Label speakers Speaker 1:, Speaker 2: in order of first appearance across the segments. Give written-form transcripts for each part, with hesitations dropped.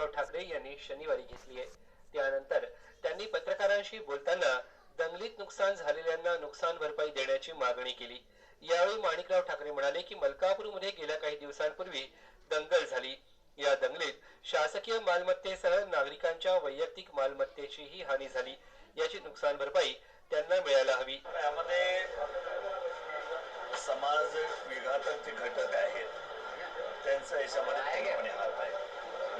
Speaker 1: माणिकराव ठाकरे यांनी शनिवारी घेतली आहे। त्यानंतर त्यांनी पत्रकारांशी बोलताना दंगलीत नुकसान झालेल्यांना नुकसान भरपाई देण्याची मागणी केली। यावेळी माणिकराव ठाकरे म्हणाले की मलकापूरमध्ये गेल्या काही दिवसांपूर्वी दंगल झाली। या दंगलीत शासकीय मालमत्तेसह नागरिकांच्या वैयक्तिक मालमत्तेचीही हानी झाली। याची नुकसान भरपाई त्यांना मिळायला हवी।
Speaker 2: यामध्ये समाज विघातक जे घटक आहेत त्यांचा याच्यामध्ये पूर्णपणे हात आहे।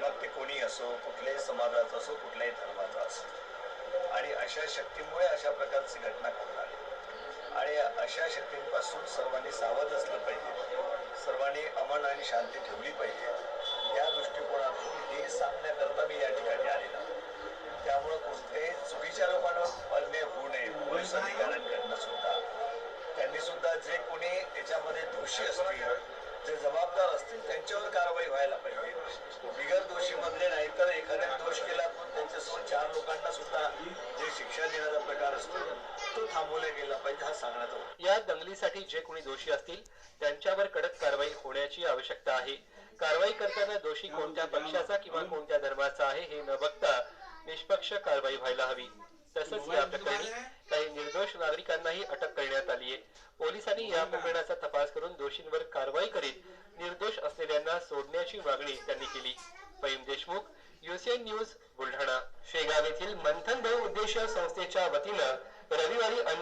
Speaker 2: मग ते कोणी असो, कुठल्याही समाजाचा असो, कुठल्याही धर्माचा असो, आणि अशा शक्तीमुळे अशा प्रकारची घटना घडणार आणि अशा शक्तींपासून सर्वांनी सावध असलं पाहिजे। सर्वांनी अमन आणि शांती ठेवली पाहिजे। या दृष्टिकोनातून हे सांगण्याकरता मी या ठिकाणी आलेला। त्यामुळे कोणत्याही चुकीच्या लोकांवर अन्याय होऊ नये। पोलीस अधिकाऱ्यांकडनं सुद्धा त्यांनी सुद्धा जे कोणी याच्यामध्ये दोषी असतील, जे जबाबदार असतील त्यांच्यावर कारवाई व्हायला पाहिजे। बिगर दोषी मधले नाही तर एखाद्याने दोष केला पण त्यांच्यासोबत 4 लोकांना सुद्धा जे शिक्षा देण्याचा प्रकार असतो तो थांबवला गेला पाहिजे, हा सांगण्यात होता।
Speaker 1: या दंगलीसाठी जे कोणी दोषी असतील त्यांच्यावर कडक कारवाई होण्याची आवश्यकता आहे। कारवाई करताना दोषी कोणत्या पक्षाचा किंवा कोणत्या धर्माचा आहे हे न बघता निष्पक्ष कारवाई व्हायला हवी। तसंच या प्रकरणी काही निर्दोष नागरिकांनाही अटक करण्यात आली आहे। पोलिसांनी या प्रकरणाचा तपास करून दोषींवर कारवाई करीत निर्दोष असलेल्यांना सोडण्याची मागणी त्यांनी केली। Fahim Deshmukh, UCN news, Buldhana. शेगाव येथील मंथन बहुउद्देशीय संस्थेच्या वतीनं रविवारी अन्न